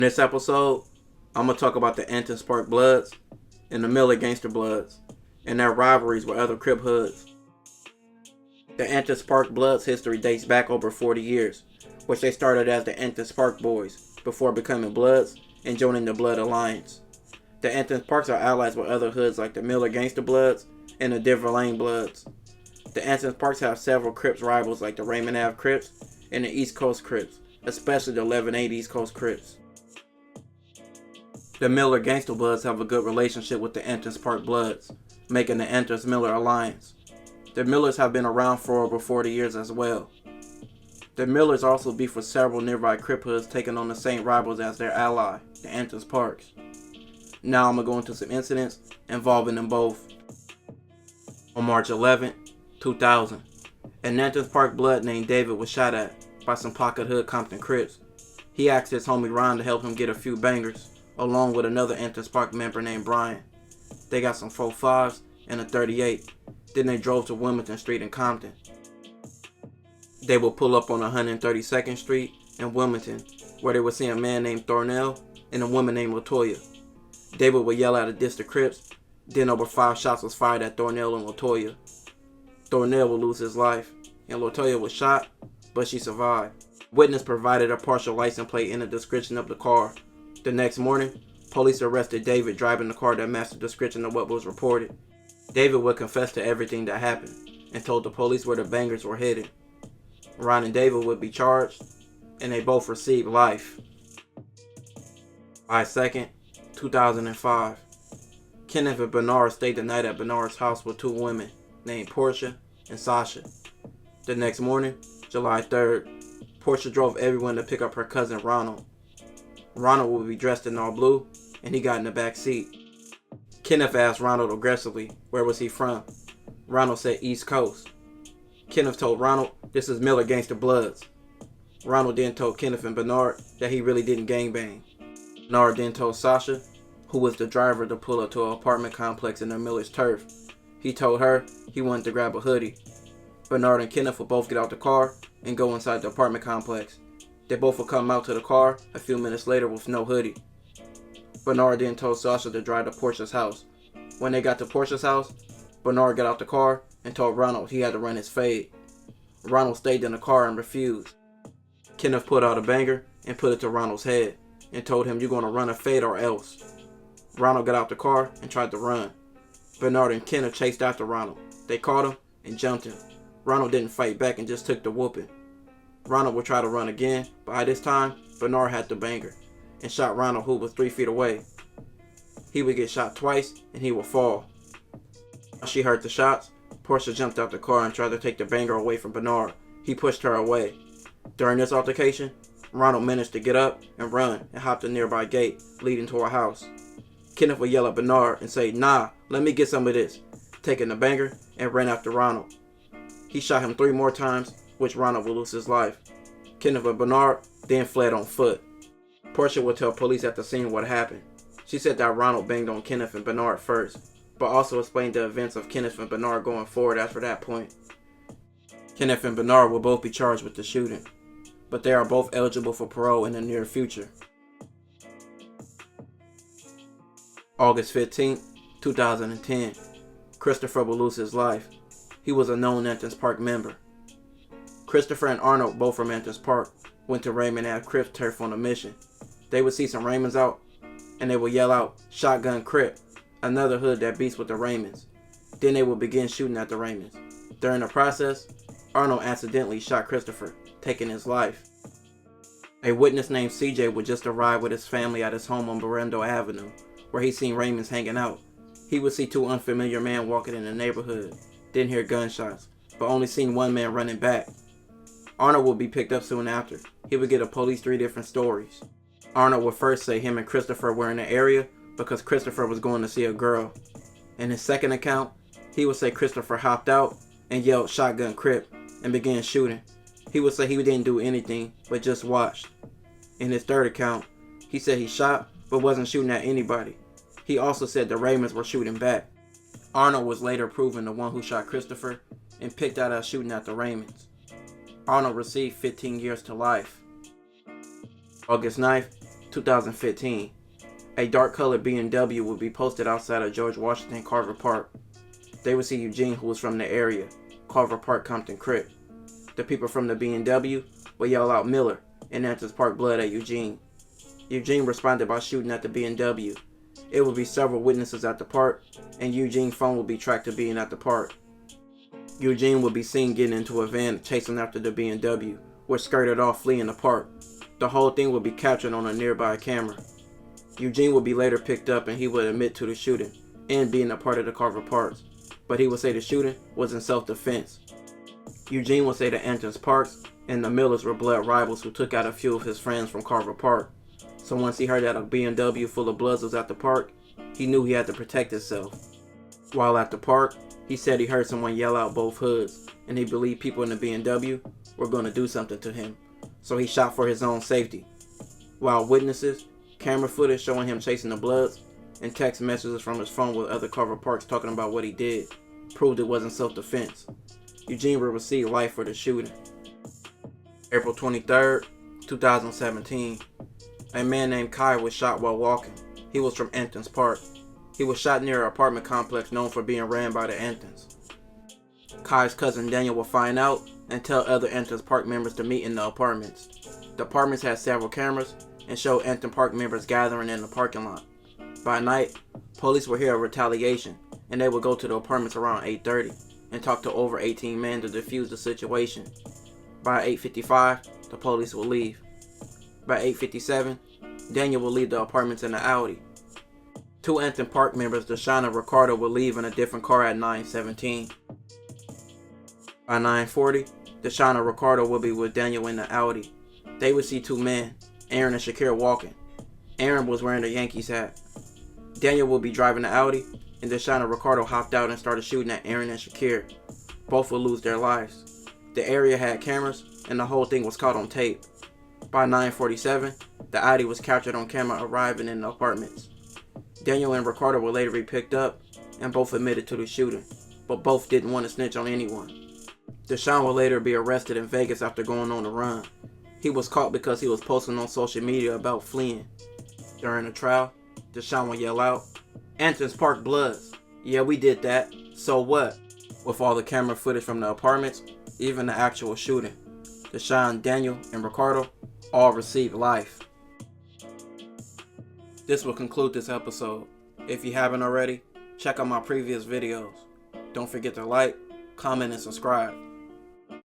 In this episode, I'm going to talk about the Athen Spark Bloods and the Miller Gangsta Bloods and their rivalries with other Crip hoods. The Athen Spark Bloods history dates back over 40 years, which they started as the Athen Spark Boys before becoming Bloods and joining the Blood Alliance. The Athen Sparks are allies with other hoods like the Miller Gangsta Bloods and the Denver Lane Bloods. The Athen Sparks have several Crips rivals like the Raymond Ave Crips and the East Coast Crips, especially the 1180 East Coast Crips. The Miller Gangsta Bloods have a good relationship with the Athen Spark Bloods, making the Athens-Miller alliance. The Millers have been around for over 40 years as well. The Millers also beef with several nearby Crip hoods taking on the same rivals as their ally, the Athen Sparks. Now I'm going to go into some incidents involving them both. On March 11, 2000, an Athen Spark Blood named David was shot at by some pocket hood Compton Crips. He asked his homie Ron to help him get a few bangers, along with another Athen Spark member named Brian. They got some 4.5s and a 38. Then they drove to Wilmington Street in Compton. They would pull up on 132nd Street in Wilmington, where they would see a man named Thornell and a woman named Latoya. David would yell at a district Crips, then over 5 shots was fired at Thornell and Latoya. Thornell would lose his life, and Latoya was shot, but she survived. Witness provided a partial license plate and a description of the car. The next morning, police arrested David driving the car that matched the description of what was reported. David would confess to everything that happened and told the police where the bangers were hidden. Ron and David would be charged, and they both received life. July 2nd, 2005. Kenneth and Bernard stayed the night at Bernard's house with 2 women named Portia and Sasha. The next morning, July 3rd, Portia drove everyone to pick up her cousin Ronald. Ronald would be dressed in all blue, and he got in the back seat. Kenneth asked Ronald aggressively, where was he from? Ronald said East Coast. Kenneth told Ronald, this is Miller Gangsta Bloods. Ronald then told Kenneth and Bernard that he really didn't gangbang. Bernard then told Sasha, who was the driver, to pull up to an apartment complex in the Miller's turf. He told her he wanted to grab a hoodie. Bernard and Kenneth would both get out the car and go inside the apartment complex. They both would come out to the car a few minutes later with no hoodie. Bernard then told Sasha to drive to Portia's house. When they got to Portia's house, Bernard got out the car and told Ronald he had to run his fade. Ronald stayed in the car and refused. Kenneth pulled out a banger and put it to Ronald's head and told him, you're going to run a fade or else. Ronald got out the car and tried to run. Bernard and Kenneth chased after Ronald. They caught him and jumped him. Ronald didn't fight back and just took the whooping. Ronald would try to run again, but by this time, Bernard had the banger and shot Ronald, who was 3 feet away. He would get shot twice and he would fall. While she heard the shots, Portia jumped out the car and tried to take the banger away from Bernard. He pushed her away. During this altercation, Ronald managed to get up and run and hopped a nearby gate leading to a house. Kenneth would yell at Bernard and say, nah, let me get some of this, taking the banger and ran after Ronald. He shot him 3 more times, which Ronald would lose his life. Kenneth and Bernard then fled on foot. Portia would tell police at the scene what happened. She said that Ronald banged on Kenneth and Bernard first, but also explained the events of Kenneth and Bernard going forward after that point. Kenneth and Bernard will both be charged with the shooting, but they are both eligible for parole in the near future. August 15, 2010. Christopher will lose his life. He was a known Athen Park member. Christopher and Arnold, both from Athen Park, went to Raymond Ave Crips turf on a mission. They would see some Raymonds out, and they would yell out, Shotgun Crip, another hood that beats with the Raymonds. Then they would begin shooting at the Raymonds. During the process, Arnold accidentally shot Christopher, taking his life. A witness named CJ would just arrive with his family at his home on Berendo Avenue, where he seen Raymonds hanging out. He would see 2 unfamiliar men walking in the neighborhood, didn't hear gunshots, but only seen 1 man running back. Arnold would be picked up soon after. He would get a police 3 different stories. Arnold would first say him and Christopher were in the area because Christopher was going to see a girl. In his second account, he would say Christopher hopped out and yelled Shotgun Crip and began shooting. He would say he didn't do anything but just watched. In his third account, he said he shot but wasn't shooting at anybody. He also said the Raymonds were shooting back. Arnold was later proven the one who shot Christopher and picked out as shooting at the Raymonds. Arnold received 15 years to life. August 9th, 2015. A dark-colored BMW would be posted outside of George Washington Carver Park. They would see Eugene, who was from the area, Carver Park, Compton, Crips. The people from the BMW would yell out Miller and Athens Park blood at Eugene. Eugene responded by shooting at the BMW. It would be several witnesses at the park, and Eugene's phone would be tracked to being at the park. Eugene would be seen getting into a van chasing after the BMW, which skirted off fleeing the park. The whole thing would be captured on a nearby camera. Eugene would be later picked up and he would admit to the shooting and being a part of the Carver Parks, but he would say the shooting was in self-defense. Eugene would say that Athens Parks and the Millers were blood rivals who took out a few of his friends from Carver Park. So once he heard that a BMW full of Bloods was at the park, he knew he had to protect himself. While at the park, he said he heard someone yell out both hoods, and he believed people in the BMW were going to do something to him, so he shot for his own safety. While witnesses, camera footage showing him chasing the Bloods, and text messages from his phone with other Carver Parks talking about what he did, proved it wasn't self-defense. Eugene will receive life for the shooting. April 23rd, 2017. A man named Kai was shot while walking. He was from Athens Park. He was shot near an apartment complex known for being ran by the Athens. Kai's cousin Daniel will find out and tell other Athens Park members to meet in the apartments. The apartments had several cameras and showed Athens Park members gathering in the parking lot. By night, police will hear a retaliation, and they will go to the apartments around 8:30 and talk to over 18 men to defuse the situation. By 8:55, the police will leave. By 8:57, Daniel will leave the apartments in the Audi. Two Athens Park members, Deshaun and Ricardo, will leave in a different car at 9:17. By 9:40, Deshaun and Ricardo will be with Daniel in the Audi. They would see two men, Aaron and Shakir, walking. Aaron was wearing a Yankees hat. Daniel will be driving the Audi, and Deshaun and Ricardo hopped out and started shooting at Aaron and Shakir. Both will lose their lives. The area had cameras, and the whole thing was caught on tape. By 9:47, the Audi was captured on camera arriving in the apartments. Daniel and Ricardo were later be picked up, and both admitted to the shooting, but both didn't want to snitch on anyone. Deshaun will later be arrested in Vegas after going on the run. He was caught because he was posting on social media about fleeing. During the trial, Deshaun will yell out, "Athens Park Bloods. Yeah, we did that. So what?" With all the camera footage from the apartments, even the actual shooting, Deshaun, Daniel, and Ricardo all received life. This will conclude this episode. If you haven't already, check out my previous videos. Don't forget to like, comment, and subscribe.